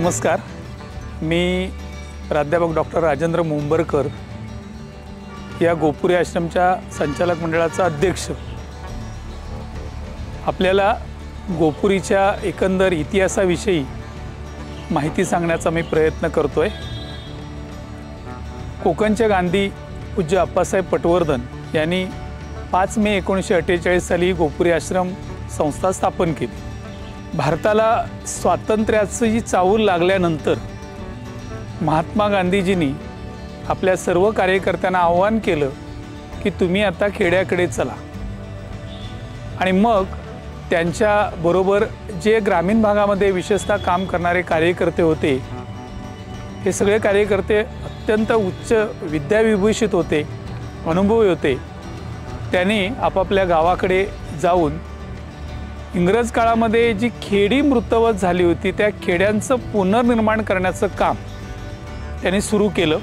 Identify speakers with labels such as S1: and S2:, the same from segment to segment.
S1: नमस्कार, मी प्राध्यापक डॉक्टर राजेंद्र मुंबरकर या गोपुरी आश्रमच्या संचालक मंडळाचा अध्यक्ष। आपल्याला गोपुरीच्या एकंदर इतिहासाविषयी माहिती सांगण्याचा मी प्रयत्न करतोय। कोकणचे गांधी पूज्य अप्पासाहेब पटवर्धन यांनी 5 मे 1948 साली गोपुरी आश्रम संस्था स्थापन केली। भारताला स्वातंत्र्याची चाहूल लागल्यानंतर महात्मा गांधीजींनी आपल्या सर्व कार्यकर्त्यांना आवाहन केलं की तुम्ही आता खेड्याकडे चला, आणि मग त्यांच्या बरोबर जे ग्रामीण भागामध्ये विशेषतः काम करणारे कार्यकर्ते होते, हे सगळे कार्यकर्ते अत्यंत उच्च विद्याविभूषित होते, अनुभवी होते। त्यांनी आपापल्या गावाकडे जाऊन इंग्रज काळामध्ये जी खेडी मृतवत झाली होती त्या खेड्यांचं पुनर्निर्माण करण्याचं काम त्यांनी सुरू केलं।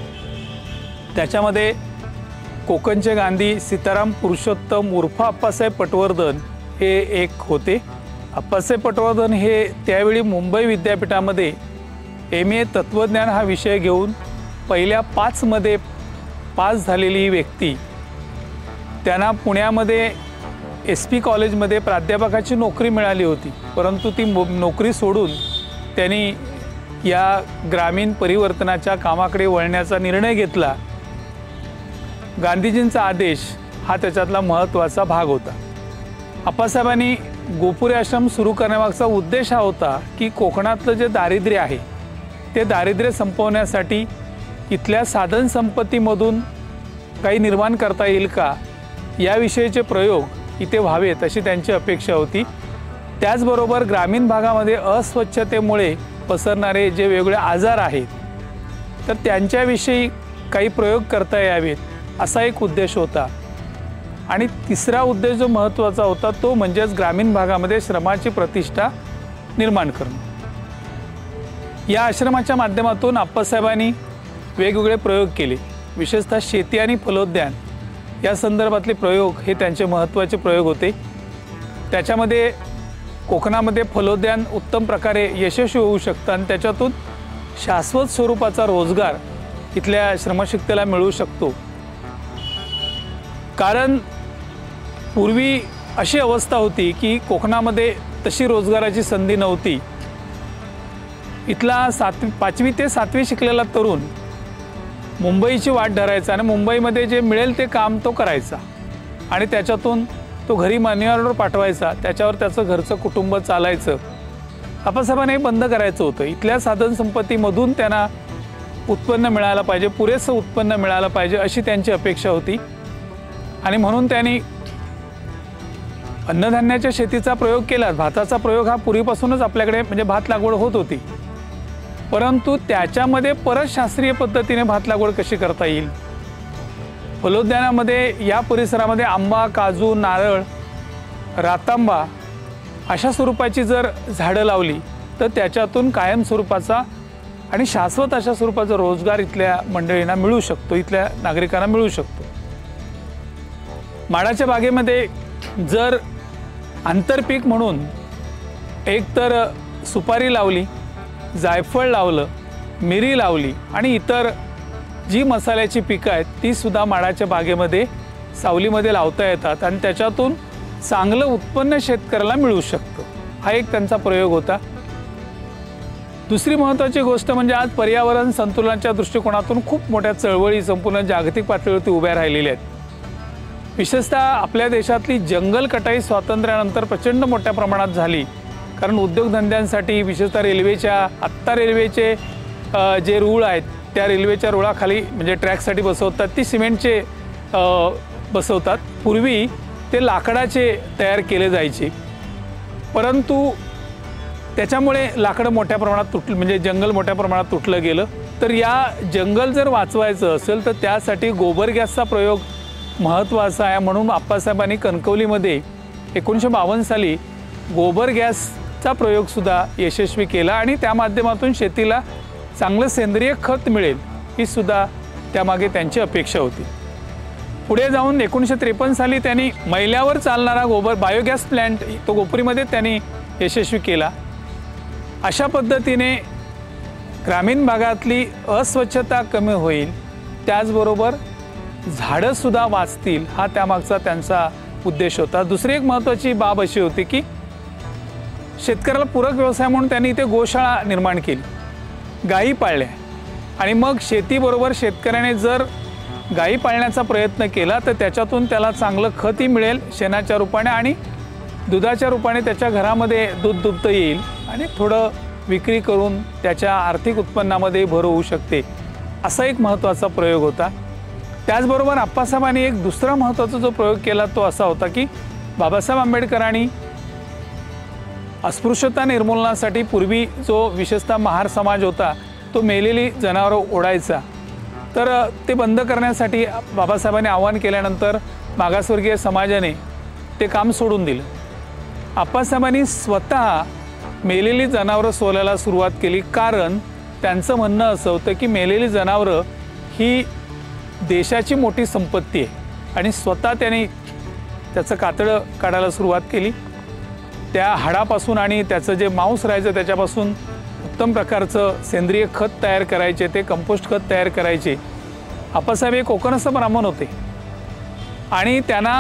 S1: त्याच्यामध्ये कोकणचे गांधी सीताराम पुरुषोत्तम उर्फ अप्पासाहेब पटवर्धन हे एक होते। अप्पासाहेब पटवर्धन हे त्यावेळी मुंबई विद्यापीठामध्ये MA तत्त्वज्ञान हा विषय घेऊन पहिल्या 5 मध्ये पास झालेली व्यक्ती। त्यांना पुण्यामध्ये SP कॉलेजमध्ये प्राध्यापकाची नोकरी मिळाली होती, परंतु ती नोकरी सोडून त्यांनी या ग्रामीण परिवर्तनाच्या कामाकडे वळण्याचा निर्णय घेतला। गांधीजींचा आदेश हा त्याच्यातला महत्त्वाचा भाग होता। अप्पासाहेबांनी गोपुरी आश्रम सुरू करण्यामागचा उद्देश हा होता की कोकणातलं जे दारिद्र्य आहे ते दारिद्र्य संपवण्यासाठी इथल्या साधन संपत्तीमधून काही निर्माण करता येईल का, याविषयीचे प्रयोग इथे व्हावेत अशी त्यांची अपेक्षा होती। त्याचबरोबर ग्रामीण भागामध्ये अस्वच्छतेमुळे पसरणारे जे वेगवेगळे आजार आहेत तर त्यांच्याविषयी काही प्रयोग करता यावेत असा एक उद्देश होता। आणि तिसरा उद्देश जो महत्त्वाचा होता तो म्हणजेच ग्रामीण भागामध्ये श्रमाची प्रतिष्ठा निर्माण करणं। या आश्रमाच्या माध्यमातून अप्पासाहेबांनी वेगवेगळे प्रयोग केले, विशेषतः शेती आणि फलोद्यान या संदर्भातले प्रयोग हे त्यांचे महत्त्वाचे प्रयोग होते। त्याच्यामध्ये कोकणामध्ये फलोद्यान उत्तम प्रकारे यशस्वी होऊ शकतं आणि त्याच्यातून शाश्वत स्वरूपाचा रोजगार इथल्या श्रमशक्तीला मिळू शकतो। कारण पूर्वी अशी अवस्था होती की कोकणामध्ये तशी रोजगाराची संधी नव्हती। इथला 5वी ते 7वी शिकलेला तरुण मुंबईची वाट धरायचा आणि मुंबईमध्ये जे मिळेल ते काम तो करायचा आणि त्याच्यातून तो घरी मनी ऑर्डर पाठवायचा, त्याच्यावर त्याचं घरचं कुटुंब चालायचं। अप्पासाहेबांना हे बंद करायचं होतं। इथल्या साधन संपत्तीमधून त्यांना उत्पन्न मिळालं पाहिजे, पुरेसं उत्पन्न मिळालं पाहिजे अशी त्यांची अपेक्षा होती। आणि म्हणून त्यांनी अन्नधान्याच्या शेतीचा प्रयोग केला। भाताचा प्रयोग हा पूर्वीपासूनच आपल्याकडे म्हणजे भात लागवड होत होती, परंतु त्याच्यामध्ये परत शास्त्रीय पद्धतीने भात लागवड कशी करता येईल। फलोद्यानामध्ये या परिसरामध्ये आंबा, काजू, नारळ, रातांबा अशा स्वरूपाची जर झाडं लावली तर त्याच्यातून कायम स्वरूपाचा आणि शाश्वत अशा स्वरूपाचा रोजगार इथल्या मंडळींना मिळू शकतो, इथल्या नागरिकांना मिळू शकतो। माडाच्या बागेमध्ये जर आंतरपीक म्हणून एक तर सुपारी लावली, जायफळ लावलं, मिरी लावली आणि इतर जी मसाल्याची पिकं आहेत ती सुद्धा माडाच्या बागेमध्ये सावलीमध्ये लावता येतात आणि त्याच्यातून चांगलं उत्पन्न शेतकऱ्याला मिळू शकतं। हा एक त्यांचा प्रयोग होता। दुसरी महत्त्वाची गोष्ट म्हणजे आज पर्यावरण संतुलनाच्या दृष्टिकोनातून खूप मोठ्या चळवळी संपूर्ण जागतिक पातळीवरती उभ्या राहिलेल्या आहेत। विशेषतः आपल्या देशातली जंगल कटाई स्वातंत्र्यानंतर प्रचंड मोठ्या प्रमाणात झाली, कारण उद्योगधंद्यांसाठी विशेषतः रेल्वेचे जे रूळ आहेत त्या रेल्वेच्या रुळाखाली म्हणजे ट्रॅकसाठी बसवतात ती सिमेंटचे बसवतात। पूर्वी ते लाकडाचे तयार केले जायचे, परंतु त्याच्यामुळे लाकडं मोठ्या प्रमाणात म्हणजे जंगल मोठ्या प्रमाणात तुटलं गेलं। तर या जंगल जर वाचवायचं असेल तर त्यासाठी गोबर गॅसचा प्रयोग महत्त्वाचा आहे। म्हणून अप्पासाहेबांनी कणकवलीमध्ये 1952 साली गोबर गॅसचा प्रयोगसुद्धा यशस्वी केला आणि त्या माध्यमातून शेतीला चांगलं सेंद्रिय खत मिळेल ही सुद्धा त्यामागे त्यांची अपेक्षा होती। पुढे जाऊन 1953 साली त्यांनी मैल्यावर चालणारा बायोगॅस प्लांट तो गोपुरीमध्ये त्यांनी यशस्वी केला। अशा पद्धतीने ग्रामीण भागातली अस्वच्छता कमी होईल, त्याचबरोबर झाडंसुद्धा वाचतील, हा त्यामागचा त्यांचा उद्देश होता। दुसरी एक महत्त्वाची बाब अशी होती की शेतकऱ्याला पूरक व्यवसाय म्हणून त्यांनी इथे गोशाळा निर्माण केली, गायी पाळल्या आणि मग शेतीबरोबर शेतकऱ्याने जर गायी पाळण्याचा प्रयत्न केला तर त्याच्यातून त्याला चांगलं खतही मिळेल शेणाच्या रूपाने आणि दुधाच्या रूपाने त्याच्या घरामध्ये दूध दुभतं येईल आणि थोडं विक्री करून त्याच्या आर्थिक उत्पन्नामध्ये भर होऊ शकते, असा एक महत्त्वाचा प्रयोग होता। त्याचबरोबर आप्पासाहेबांनी एक दुसरा महत्त्वाचा जो प्रयोग केला तो असा होता की बाबासाहेब आंबेडकरांनी अस्पृश्यता निर्मूलनासाठी पूर्वी जो विशेषतः महार समाज होता तो मेलेली जनावरं ओढायचा, तर ते बंद करण्यासाठी बाबासाहेबांनी आवाहन केल्यानंतर मागासवर्गीय समाजाने ते काम सोडून दिलं। आप्पासाहेबांनी स्वतः मेलेली जनावरं सोलायला सुरुवात केली, कारण त्यांचं म्हणणं असं होतं की मेलेली जनावरं ही देशाची मोठी संपत्ती आहे आणि स्वतः त्यांनी त्याचं कातडं काढायला सुरुवात केली। त्या हाडापासून आणि त्याचं जे मांस राहायचं त्याच्यापासून उत्तम प्रकारचं सेंद्रिय खत तयार करायचे, ते कंपोस्ट खत तयार करायचे। आप्पासाहेब एक कोकणस्थ ब्राह्मण होते आणि त्यांना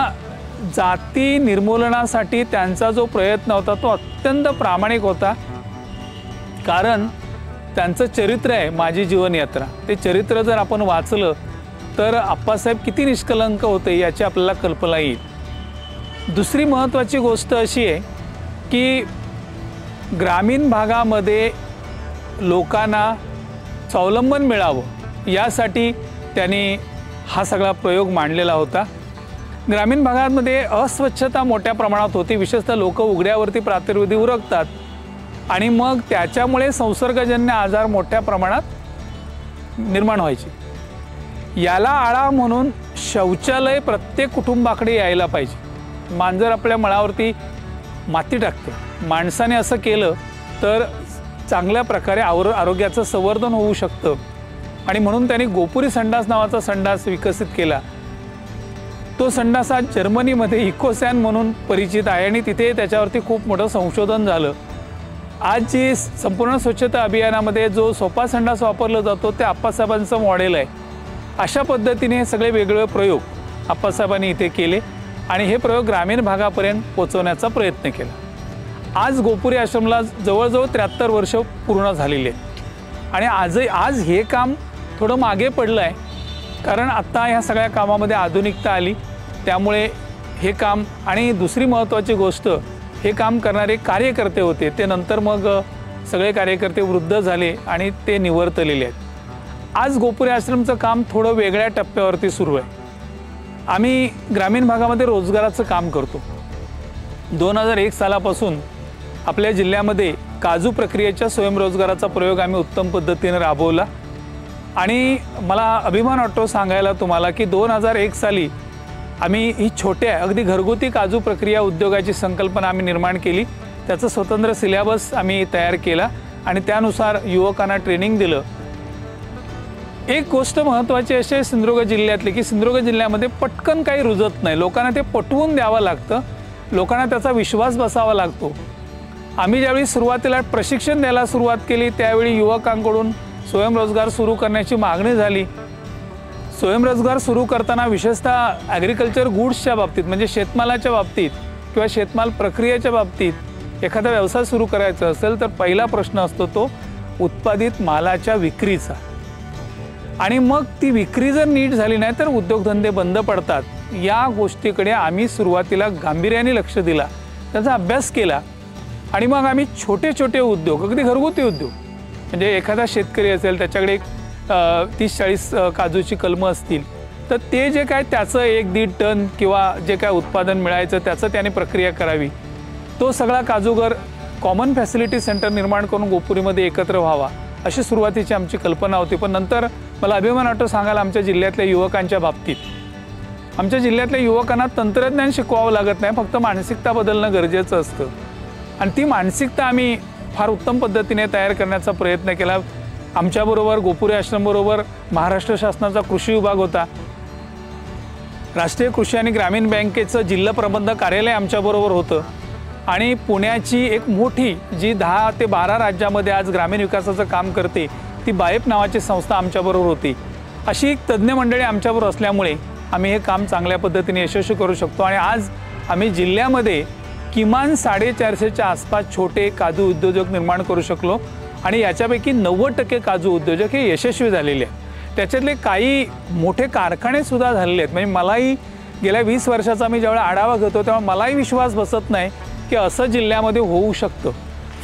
S1: जाती निर्मूलनासाठी त्यांचा जो प्रयत्न होता तो अत्यंत प्रामाणिक होता, कारण त्यांचं चरित्र आहे माझी जीवनयात्रा। ते चरित्र जर आपण वाचलं तर आप्पासाहेब किती निष्कलंक होते याची आपल्याला कल्पना येईल। दुसरी महत्त्वाची गोष्ट अशी आहे की ग्रामीण भागामध्ये लोकांना स्वावलंबन मिळावं यासाठी त्यांनी हा सगळा प्रयोग मांडलेला होता। ग्रामीण भागामध्ये अस्वच्छता मोठ्या प्रमाणात होती, विशेषतः लोक उघड्यावरती प्रातर्विधी उरकतात आणि मग त्याच्यामुळे संसर्गजन्य आजार मोठ्या प्रमाणात निर्माण व्हायचे। याला आळा म्हणून शौचालय प्रत्येक कुटुंबाकडे यायला पाहिजे। मांजर आपल्या मळावरती माती टाकते, माणसाने असं केलं तर चांगल्या प्रकारे आरोग्याचं संवर्धन होऊ शकतं आणि म्हणून त्यांनी गोपुरी संडास नावाचा संडास विकसित केला। तो संडास आज जर्मनीमध्ये इकोसॅन म्हणून परिचित आहे आणि तिथे त्याच्यावरती खूप मोठं संशोधन झालं। आज जी संपूर्ण स्वच्छता अभियानामध्ये जो सोपा संडास वापरला जातो ते आप्पासाहेबांचं मॉडेल आहे। अशा पद्धतीने हे सगळे वेगवेगळे प्रयोग आप्पासाहेबांनी इथे केले आणि हे प्रयोग ग्रामीण भागापर्यंत पोहोचवण्याचा प्रयत्न केला। आज गोपुरी आश्रमला जवळजवळ 73 वर्ष पूर्ण झालेली आहेत आणि आज हे काम थोडं मागे पडलं आहे, कारण आत्ता ह्या सगळ्या कामामध्ये आधुनिकता आली, त्यामुळे हे काम आणि दुसरी महत्त्वाची गोष्ट हे काम करणारे कार्यकर्ते होते ते नंतर मग सगळे कार्यकर्ते वृद्ध झाले आणि ते निवर्तलेले आहेत। आज गोपुरी आश्रमचं काम थोडं वेगळ्या टप्प्यावरती सुरू आहे। आम्ही ग्रामीण भागामध्ये रोजगाराचं काम करतो। 2001 सालापासून आपल्या जिल्ह्यामध्ये काजू प्रक्रियेच्या स्वयंरोजगाराचा प्रयोग आम्ही उत्तम पद्धतीने राबवला आणि मला अभिमान वाटतो सांगायला तुम्हाला की 2001 साली आम्ही ही छोट्या अगदी घरगुती काजू प्रक्रिया उद्योगाची संकल्पना आम्ही निर्माण केली। त्याचं स्वतंत्र सिलेबस आम्ही तयार केला आणि त्यानुसार युवकांना ट्रेनिंग दिलं। एक गोष्ट महत्त्वाची अशी आहे सिंधुदुर्ग जिल्ह्यातली की सिंधुदुर्ग जिल्ह्यामध्ये पटकन काही रुजत नाही, लोकांना ते पटवून द्यावं लागतं, लोकांना त्याचा विश्वास बसावा लागतो। आम्ही ज्यावेळी सुरुवातीला प्रशिक्षण द्यायला सुरुवात केली त्यावेळी युवकांकडून स्वयंरोजगार सुरू करण्याची मागणी झाली। स्वयंरोजगार सुरू करताना विशेषतः ॲग्रिकल्चर गुड्सच्या बाबतीत म्हणजे शेतमालाच्या बाबतीत किंवा शेतमाल प्रक्रियेच्या बाबतीत एखादा व्यवसाय सुरू करायचा असेल तर पहिला प्रश्न असतो तो उत्पादित मालाच्या विक्रीचा आणि मग ती विक्री जर नीट झाली नाही तर उद्योगधंदे बंद पडतात। या गोष्टीकडे आम्ही सुरुवातीला गांभीर्याने लक्ष दिला, त्याचा अभ्यास केला आणि मग आम्ही छोटे छोटे उद्योग अगदी घरगुती उद्योग म्हणजे एखादा शेतकरी असेल त्याच्याकडे 30-40 काजूची कलमं असतील तर ते जे काय त्याचं 1-1.5 टन किंवा जे काय उत्पादन मिळायचं त्याचं त्याने प्रक्रिया करावी, तो सगळा काजूगर कॉमन फॅसिलिटी सेंटर निर्माण करून गोपुरीमध्ये एकत्र व्हावा अशी सुरुवातीची आमची कल्पना होती। पण नंतर मला अभिमान वाटतो सांगायला आमच्या जिल्ह्यातल्या युवकांच्या बाबतीत, आमच्या जिल्ह्यातल्या युवकांना तंत्रज्ञान शिकवावं लागत नाही, फक्त मानसिकता बदलणं गरजेचं असतं आणि ती मानसिकता आम्ही फार उत्तम पद्धतीने तयार करण्याचा प्रयत्न केला। आमच्याबरोबर गोपुरी आश्रमबरोबर महाराष्ट्र शासनाचा कृषी विभाग होता, राष्ट्रीय कृषी आणि ग्रामीण बँकेचं जिल्हा प्रबंधक कार्यालय आमच्याबरोबर होतं आणि पुण्याची एक मोठी जी 10 ते 12 राज्यामध्ये आज ग्रामीण विकासाचं काम करते ती बाएप नावाची संस्था आमच्याबरोबर होती. अशी एक तज्ज्ञ मंडळी आमच्याबरोबर असल्यामुळे आम्ही हे काम चांगल्या पद्धतीने यशस्वी करू शकतो. आणि आज आम्ही जिल्ह्यामध्ये किमान 450च्या आसपास छोटे काजू उद्योजक निर्माण करू शकलो आणि याच्यापैकी 90% काजू उद्योजक हे यशस्वी झालेले आहेत. त्याच्यातले काही मोठे कारखानेसुद्धा झालेले आहेत. म्हणजे मलाही गेल्या 20 वर्षाचा मी ज्यावेळेला आढावा घेतो तेव्हा मलाही विश्वास बसत नाही की असं जिल्ह्यामध्ये होऊ शकतं.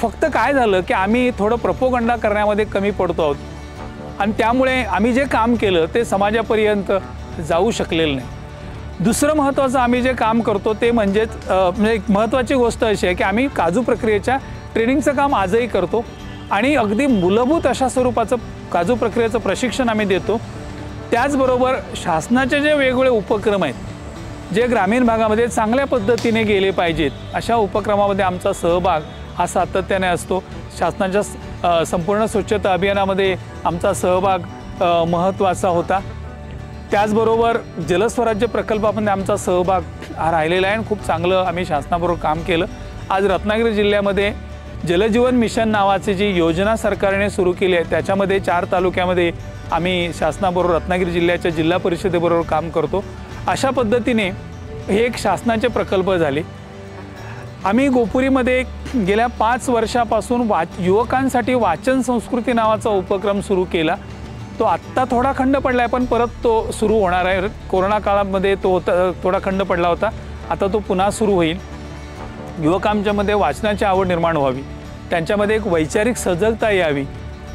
S1: फक्त काय झालं की आम्ही थोडं प्रोपोगंडा करण्यामध्ये कमी पडतो आहोत आणि त्यामुळे आम्ही जे काम केलं ते समाजापर्यंत जाऊ शकलेलं नाही. दुसरं महत्त्वाचं आम्ही जे काम करतो ते म्हणजेच म्हणजे एक महत्त्वाची गोष्ट अशी आहे की आम्ही काजू प्रक्रियेच्या ट्रेनिंगचं काम आजही करतो आणि अगदी मूलभूत अशा स्वरूपाचं काजू प्रक्रियेचं प्रशिक्षण आम्ही देतो. त्याचबरोबर शासनाचे जे वेगवेगळे उपक्रम आहेत जे ग्रामीण भागामध्ये चांगल्या पद्धतीने गेले पाहिजेत अशा उपक्रमामध्ये आमचा सहभाग हा सातत्याने असतो. शासनाच्या संपूर्ण स्वच्छता अभियानामध्ये आमचा सहभाग महत्त्वाचा होता. त्याचबरोबर जलस्वराज्य प्रकल्पामध्ये आमचा सहभाग हा राहिलेला आहे आणि खूप चांगलं आम्ही शासनाबरोबर काम केलं. आज रत्नागिरी जिल्ह्यामध्ये जलजीवन मिशन नावाची जी योजना सरकारने सुरू केली आहे त्याच्यामध्ये 4 तालुक्यामध्ये आम्ही शासनाबरोबर रत्नागिरी जिल्ह्याच्या जिल्हा परिषदेबरोबर काम करतो. अशा पद्धतीने हे एक शासनाचे प्रकल्प झाले. आम्ही गोपुरीमध्ये गेल्या 5 वर्षापासून युवकांसाठी वाचन संस्कृती नावाचा उपक्रम सुरू केला. तो आत्ता थोडा खंड पडला आहे पण परत तो सुरू होणार आहे. कोरोना काळामध्ये तो थोडा खंड पडला होता, आता तो पुन्हा सुरू होईल. युवकांच्यामध्ये वाचनाची आवड निर्माण व्हावी, त्यांच्यामध्ये एक वैचारिक सजगता यावी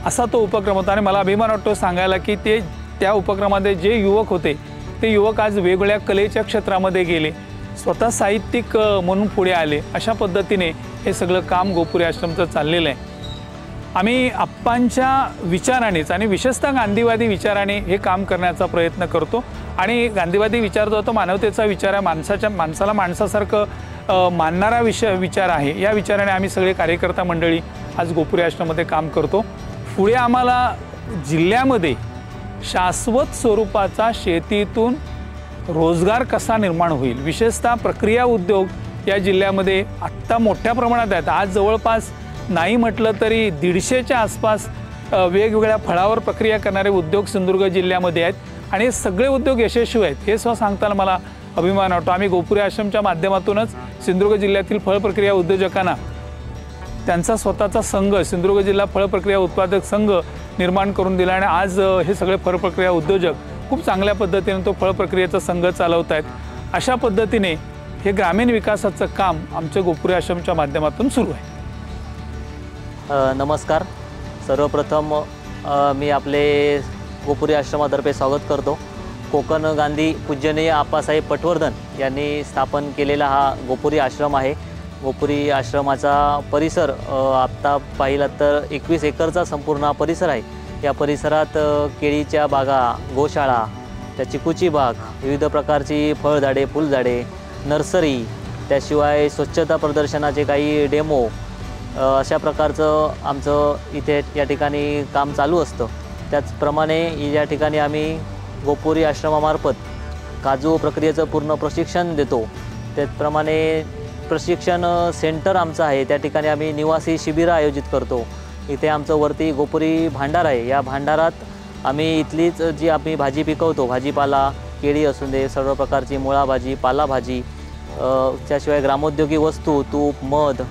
S1: असा तो उपक्रम होता. आणि मला अभिमान वाटतो सांगायला की त्या उपक्रमामध्ये जे युवक होते ते युवक आज वेगवेगळ्या कलेच्या क्षेत्रामध्ये गेले, स्वतः साहित्यिक म्हणून पुढे आले. अशा पद्धतीने हे सगळं काम गोपुरी आश्रमचं चाललेलं आहे. आम्ही आप्पांच्या विचारानेच आणि विशेषतः गांधीवादी विचाराने हे काम करण्याचा प्रयत्न करतो. आणि गांधीवादी विचार जो तो मानवतेचा विचार आहे, माणसाला माणसासारखं मानणारा विचार आहे. या विचाराने आम्ही सगळे कार्यकर्ता मंडळी आज गोपुरी आश्रममध्ये काम करतो. पुढे आम्हाला जिल्ह्यामध्ये शाश्वत स्वरूपाचा शेतीतून रोजगार कसा निर्माण होईल, विशेषतः प्रक्रिया उद्योग या जिल्ह्यामध्ये आत्ता मोठ्या प्रमाणात आहेत. आज जवळपास नाही म्हटलं तरी 150च्या आसपास वेगवेगळ्या फळावर प्रक्रिया करणारे उद्योग सिंधुदुर्ग जिल्ह्यामध्ये आहेत आणि सगळे उद्योग यशस्वी आहेत हे सांगताना मला अभिमान वाटतो. आम्ही गोपुरी आश्रमच्या माध्यमातूनच सिंधुदुर्ग जिल्ह्यातील फळ प्रक्रिया उद्योजकांना त्यांचा स्वतःचा संघ सिंधुदुर्ग जिल्हा फळ प्रक्रिया उत्पादक संघ निर्माण करून दिला आणि आज हे सगळे फळ प्रक्रिया उद्योजक खूप चांगल्या पद्धतीने तो फळ प्रक्रियेचा संघ चालवत आहेत. अशा पद्धतीने हे ग्रामीण विकासाचं काम आमच्या गोपुरी आश्रमच्या माध्यमातून सुरू आहे.
S2: नमस्कार. सर्वप्रथम मी आपले गोपुरी आश्रमातर्फे स्वागत करतो. कोकण गांधी पूजनीय आप्पासाहेब पटवर्धन यांनी स्थापन केलेला हा गोपुरी आश्रम आहे. गोपुरी आश्रमाचा परिसर आत्ता पाहिला तर 21 एकरचा संपूर्ण परिसर आहे. या परिसरात केळीच्या बागा, गोशाळा, त्या चिकूची बाग, विविध प्रकारची फळझाडे, फुलझाडे, नर्सरी, त्याशिवाय स्वच्छता प्रदर्शनाचे काही डेमो अशा प्रकारचं आमचं इथे या ठिकाणी काम चालू असतं. त्याचप्रमाणे या ठिकाणी आम्ही गोपुरी आश्रमामार्फत काजू प्रक्रियेचं पूर्ण प्रशिक्षण देतो. त्याचप्रमाणे प्रशिक्षण सेंटर आमचं आहे, त्या ठिकाणी आम्ही निवासी शिबिरं आयोजित करतो. इथे आमचं वरती गोपुरी भांडार आहे. या भांडारात आम्ही इथलीच जी आम्ही भाजी पिकवतो, भाजीपाला, केळी असून दे, सर्व प्रकारची मुळा भाजी, पालाभाजी, त्याशिवाय ग्रामोद्योगी वस्तू, तूप, मध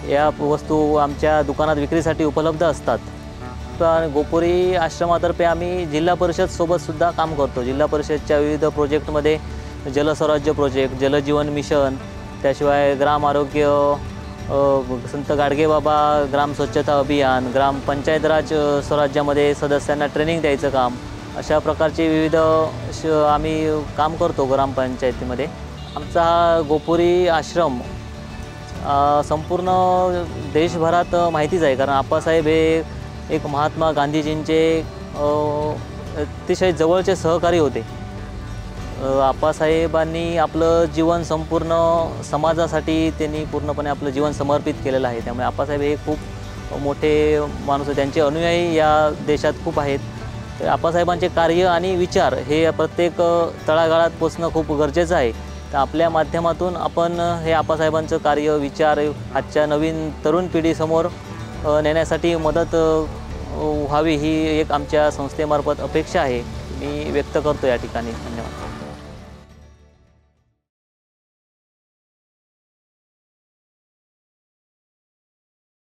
S2: या वस्तू आमच्या दुकानात विक्रीसाठी उपलब्ध असतात. पण गोपुरी आश्रमातर्फे आम्ही जिल्हा परिषदसोबतसुद्धा काम करतो. जिल्हा परिषदच्या विविध प्रोजेक्टमध्ये जलस्वराज्य प्रोजेक्ट, जलजीवन मिशन, त्याशिवाय ग्राम आरोग्य, संत गाडगेबाबा ग्राम स्वच्छता अभियान, ग्रामपंचायत राज स्वराज्यामध्ये सदस्यांना ट्रेनिंग द्यायचं काम, अशा प्रकारचे विविध आम्ही काम करतो ग्रामपंचायतीमध्ये. आमचा हा गोपुरी आश्रम संपूर्ण देशभरात माहितीच आहे, कारण आप्पासाहेब हे एक महात्मा गांधीजींचे अतिशय जवळचे सहकारी होते. आप्पासाहेबांनी आपलं जीवन संपूर्ण समाजासाठी त्यांनी पूर्णपणे आपलं जीवन समर्पित केलेलं आहे. त्यामुळे आप्पासाहेब हे खूप मोठे माणूस आहेत. त्यांचे अनुयायी या देशात खूप आहेत. तर आप्पासाहेबांचे कार्य आणि विचार हे प्रत्येक तळागाळात पोचणं खूप गरजेचं आहे. तर आपल्या माध्यमातून आपण हे आप्पासाहेबांचं कार्य, विचार आजच्या नवीन तरुण पिढीसमोर नेण्यासाठी मदत व्हावी ही एक आमच्या संस्थेमार्फत अपेक्षा आहे, मी व्यक्त करतो या ठिकाणी. धन्यवाद.